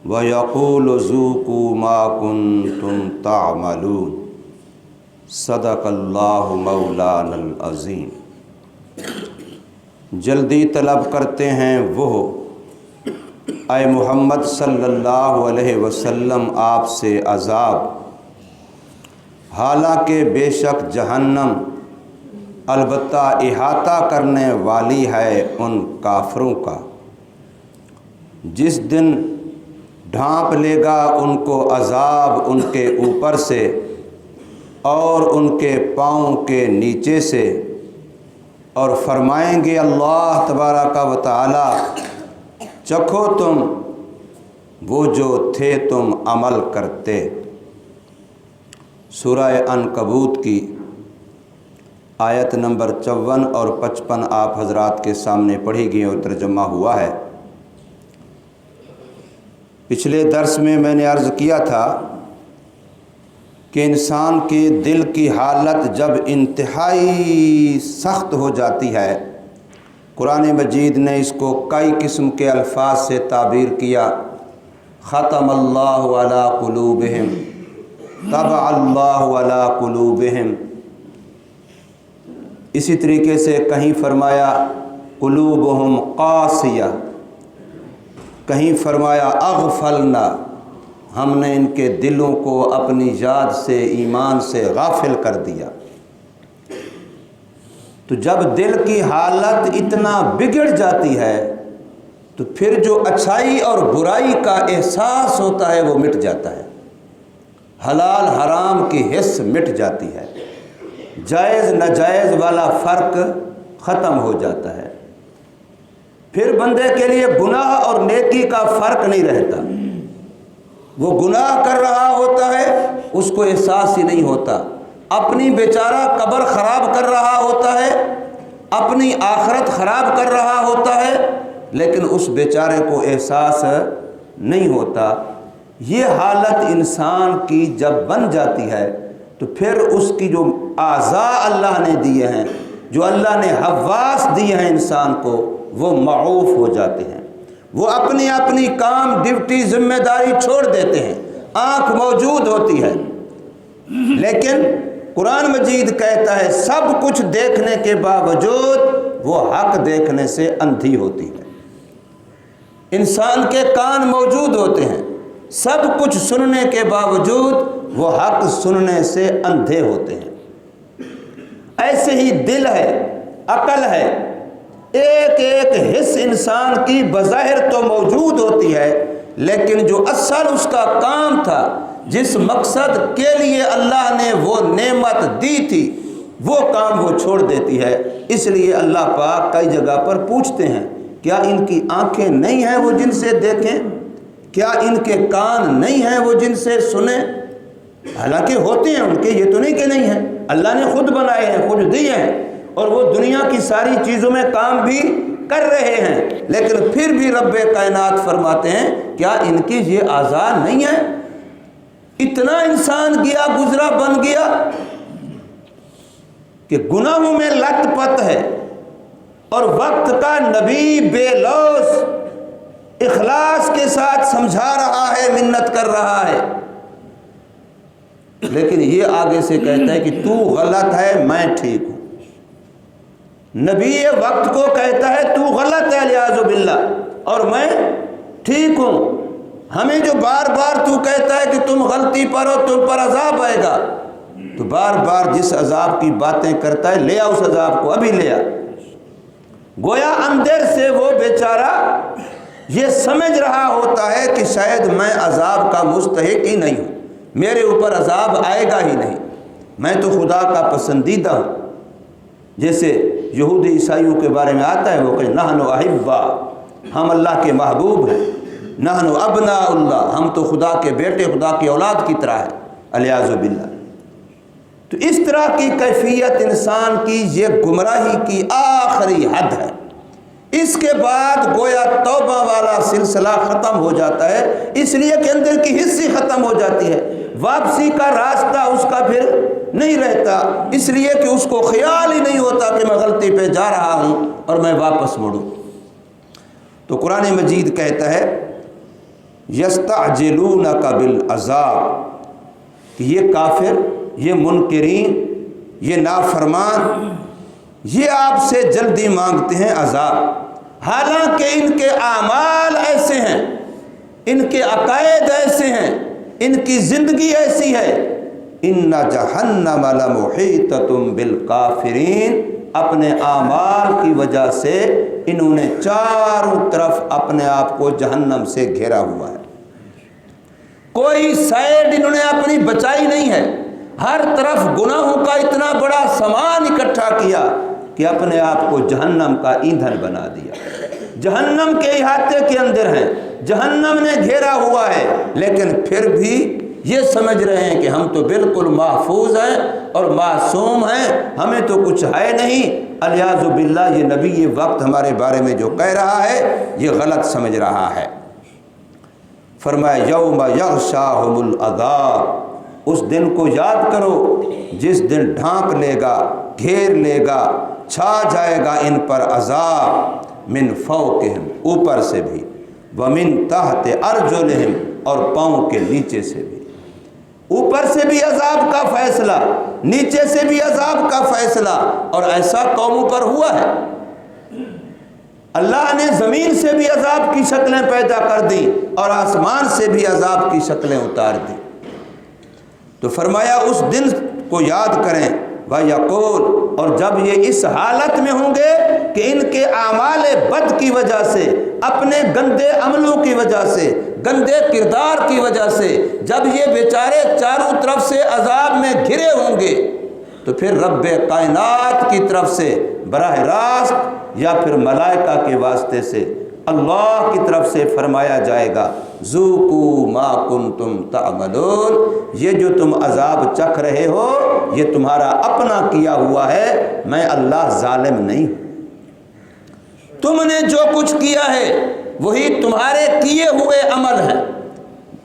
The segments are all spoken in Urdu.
وَيَقُولُ ذُوقُوا مَا كُنتُمْ تَعْمَلُونَ صدق اللہ مولانا العظیم۔ جلدی طلب کرتے ہیں وہ اے محمد صلی اللہ علیہ وسلم آپ سے عذاب، حالانکہ بے شک جہنم البتہ احاطہ کرنے والی ہے ان کافروں کا، جس دن ڈھانپ لے گا ان کو عذاب ان کے اوپر سے اور ان کے پاؤں کے نیچے سے، اور فرمائیں گے اللہ تبارک و تعالی چکھو تم وہ جو تھے تم عمل کرتے۔ سورہ عنکبوت کی آیت نمبر 54 اور 55 آپ حضرات کے سامنے پڑھی گئی اور ترجمہ ہوا ہے۔ پچھلے درس میں نے عرض کیا تھا کہ انسان کے دل کی حالت جب انتہائی سخت ہو جاتی ہے، قرآن مجید نے اس کو کئی قسم کے الفاظ سے تعبیر کیا۔ ختم اللہ علی قلوبہم، طبع اللہ علی قلوبہم، اسی طریقے سے کہیں فرمایا قلوبہم قاسیہ، کہیں فرمایا اغفلنا، ہم نے ان کے دلوں کو اپنی یاد سے ایمان سے غافل کر دیا۔ تو جب دل کی حالت اتنا بگڑ جاتی ہے تو پھر جو اچھائی اور برائی کا احساس ہوتا ہے وہ مٹ جاتا ہے، حلال حرام کی حس مٹ جاتی ہے، جائز ناجائز والا فرق ختم ہو جاتا ہے، پھر بندے کے لیے گناہ اور نیکی کا فرق نہیں رہتا۔ وہ گناہ کر رہا ہوتا ہے اس کو احساس ہی نہیں ہوتا، اپنی بیچارہ قبر خراب کر رہا ہوتا ہے، اپنی آخرت خراب کر رہا ہوتا ہے، لیکن اس بیچارے کو احساس نہیں ہوتا۔ یہ حالت انسان کی جب بن جاتی ہے تو پھر اس کی جو اعضاء اللہ نے دیے ہیں، جو اللہ نے حواس دیے ہیں انسان کو، وہ معوف ہو جاتے ہیں، وہ اپنی اپنی کام ڈیوٹی ذمہ داری چھوڑ دیتے ہیں۔ آنکھ موجود ہوتی ہے لیکن قرآن مجید کہتا ہے سب کچھ دیکھنے کے باوجود وہ حق دیکھنے سے اندھی ہوتی ہے۔ انسان کے کان موجود ہوتے ہیں، سب کچھ سننے کے باوجود وہ حق سننے سے اندھے ہوتے ہیں۔ ایسے ہی دل ہے، عقل ہے، ایک ایک حص انسان کی بظاہر تو موجود ہوتی ہے لیکن جو اصل اس کا کام تھا، جس مقصد کے لیے اللہ نے وہ نعمت دی تھی، وہ کام وہ چھوڑ دیتی ہے۔ اس لیے اللہ پاک کئی جگہ پر پوچھتے ہیں کیا ان کی آنکھیں نہیں ہیں وہ جن سے دیکھیں، کیا ان کے کان نہیں ہیں وہ جن سے سنیں؟ حالانکہ ہوتے ہیں ان کے، یہ تو نہیں کہ نہیں ہیں، اللہ نے خود بنائے ہیں، خود دیے ہیں، اور وہ دنیا کی ساری چیزوں میں کام بھی کر رہے ہیں، لیکن پھر بھی رب کائنات فرماتے ہیں کیا ان کی یہ اعضاء نہیں ہیں؟ اتنا انسان گیا گزرا بن گیا کہ گناہوں میں لت پت ہے، اور وقت کا نبی بے لوث اخلاص کے ساتھ سمجھا رہا ہے، منت کر رہا ہے، لیکن یہ آگے سے کہتا ہے کہ تو غلط ہے میں ٹھیک ہوں۔ نبی وقت کو کہتا ہے تو غلط ہے الیاذ باللہ اور میں ٹھیک ہوں۔ ہمیں جو بار بار تو کہتا ہے کہ تم غلطی پر ہو، تم پر عذاب آئے گا، تو بار بار جس عذاب کی باتیں کرتا ہے لے آ اس عذاب کو، ابھی لے آ۔ گویا اندر سے وہ بیچارہ یہ سمجھ رہا ہوتا ہے کہ شاید میں عذاب کا مستحق ہی نہیں ہوں، میرے اوپر عذاب آئے گا ہی نہیں، میں تو خدا کا پسندیدہ ہوں۔ جیسے یہودی عیسائیوں کے بارے میں آتا ہے، وہ کہ نحن احبا، ہم اللہ کے محبوب ہیں، نحن ابناء اللہ، ہم تو خدا کے بیٹے، خدا کی اولاد کی طرح ہے، الیاذ باللہ۔ تو اس طرح کی کیفیت انسان کی یہ گمراہی کی آخری حد ہے۔ اس کے بعد گویا توبہ والا سلسلہ ختم ہو جاتا ہے، اس لیے کہ اندر کی حصی ختم ہو جاتی ہے، واپسی کا راستہ اس کا پھر نہیں رہتا، اس لیے کہ اس کو خیال ہی نہیں ہوتا کہ میں غلطی پہ جا رہا ہوں اور میں واپس مڑوں۔ تو قرآن مجید کہتا ہے یستعجلونک بالعذاب، کہ یہ کافر، یہ منکرین، یہ نافرمان، یہ آپ سے جلدی مانگتے ہیں عذاب، حالانکہ ان کے اعمال ایسے ہیں، ان کے عقائد ایسے ہیں، ان کی زندگی ایسی ہے۔ ان جہنم لمحیطۃ بالکافرین، اپنے اعمال کی وجہ سے انہوں نے چاروں طرف اپنے آپ کو جہنم سے گھیرا ہوا ہے، کوئی سائیڈ انہوں نے اپنی بچائی نہیں ہے، ہر طرف گناہوں کا اتنا بڑا سامان اکٹھا کیا کہ اپنے آپ کو جہنم کا ایندھن بنا دیا، جہنم کے احاطے کے اندر ہیں، جہنم نے گھیرا ہوا ہے، لیکن پھر بھی یہ سمجھ رہے ہیں کہ ہم تو بالکل محفوظ ہیں اور معصوم ہیں، ہمیں تو کچھ ہے نہیں۔ الیاذ باللہ، یہ نبی یہ وقت ہمارے بارے میں جو کہہ رہا ہے یہ غلط سمجھ رہا ہے۔ فرمایا یوم یغشاہم العذاب، اس دن کو یاد کرو جس دن ڈھانپ لے گا، گھیر لے گا، چھا جائے گا ان پر عذاب، من فوقہم، اوپر سے بھی، ومن تحت ارجلہم، اور پاؤں کے نیچے سے بھی، اوپر سے بھی عذاب کا فیصلہ، نیچے سے بھی عذاب کا فیصلہ، اور ایسا قوموں پر ہوا ہے۔ اللہ نے زمین سے بھی عذاب کی شکلیں پیدا کر دی اور آسمان سے بھی عذاب کی شکلیں اتار دی۔ تو فرمایا اس دن کو یاد کریں، وَيَقُولُ، اور جب یہ اس حالت میں ہوں گے کہ ان کے اعمال بد کی وجہ سے، اپنے گندے عملوں کی وجہ سے، گندے کردار کی وجہ سے جب یہ بیچارے چاروں طرف سے عذاب میں گھرے ہوں گے، تو پھر رب کائنات کی طرف سے براہ راست یا پھر ملائکہ کے واسطے سے اللہ کی طرف سے فرمایا جائے گا، ذوقوا ما کنتم تعملون، یہ جو تم عذاب چکھ رہے ہو یہ تمہارا اپنا کیا ہوا ہے، میں اللہ ظالم نہیں ہوں، تم نے جو کچھ کیا ہے وہی تمہارے کیے ہوئے عمل ہیں،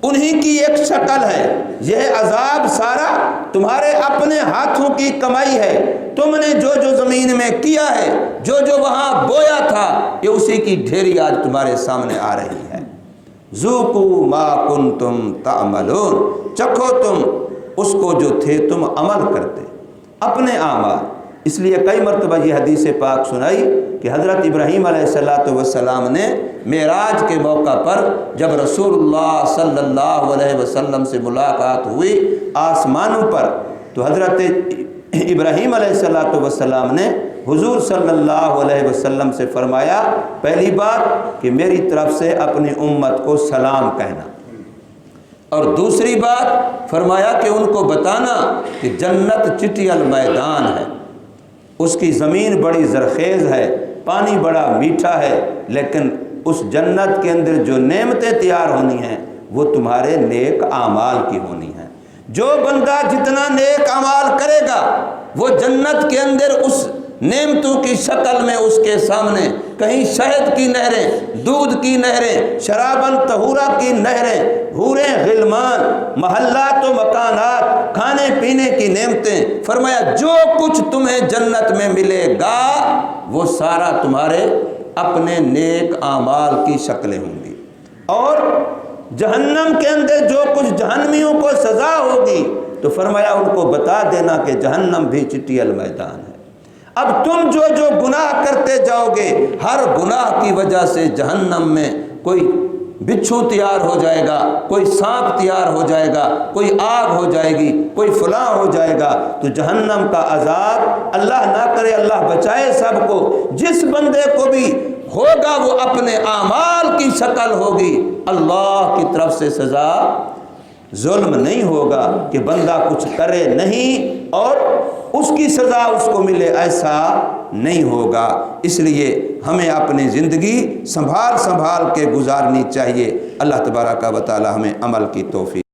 انہی کی ایک شکل ہے، یہ عذاب سارا تمہارے اپنے ہاتھوں کی کمائی ہے، تم نے جو جو زمین میں کیا ہے، جو جو وہاں بویا تھا، یہ اسی کی ڈھیری آج تمہارے سامنے آ رہی ہے۔ ذوقوا ما کنتم تعملون، چکھو تم اس کو جو تھے تم عمل کرتے، اپنے اعمال۔ اس لیے کئی مرتبہ یہ حدیث پاک سنائی کہ حضرت ابراہیم علیہ السلام نے معراج کے موقع پر جب رسول اللہ صلی اللہ علیہ وسلم سے ملاقات ہوئی آسمانوں پر، تو حضرت ابراہیم علیہ السلام نے حضور صلی اللہ علیہ وسلم سے فرمایا، پہلی بات کہ میری طرف سے اپنی امت کو سلام کہنا، اور دوسری بات فرمایا کہ ان کو بتانا کہ جنت چٹیل میدان ہے، اس کی زمین بڑی زرخیز ہے، پانی بڑا میٹھا ہے، لیکن اس جنت کے اندر جو نعمتیں تیار ہونی ہیں وہ تمہارے نیک اعمال کی ہونی ہیں۔ جو بندہ جتنا نیک اعمال کرے گا وہ جنت کے اندر اس نعمتوں کی شکل میں اس کے سامنے کہیں شہد کی نہریں، دودھ کی نہریں، شراباً طہورا کی نہریں، حوریں غلمان، محلات و مکانات، کھانے پینے کی نعمتیں، فرمایا جو کچھ تمہیں جنت میں ملے گا وہ سارا تمہارے اپنے نیک اعمال کی شکلیں ہوں گی، اور جہنم کے اندر جو کچھ جہنمیوں کو سزا ہوگی تو فرمایا ان کو بتا دینا کہ جہنم بھی چٹیل میدان ہے۔ اب تم جو جو گناہ کرتے جاؤ گے، ہر گناہ کی وجہ سے جہنم میں کوئی بچھو تیار ہو جائے گا، کوئی سانپ تیار ہو جائے گا، کوئی آگ ہو جائے گی، کوئی فلاں ہو جائے گا، تو جہنم کا عذاب اللہ نہ کرے، اللہ بچائے سب کو، جس بندے کو بھی ہوگا وہ اپنے اعمال کی شکل ہوگی، اللہ کی طرف سے سزا، ظلم نہیں ہوگا کہ بندہ کچھ کرے نہیں اور اس کی سزا اس کو ملے، ایسا نہیں ہوگا۔ اس لیے ہمیں اپنی زندگی سنبھال کے گزارنی چاہیے۔ اللہ تبارک و تعالی ہمیں عمل کی توفیق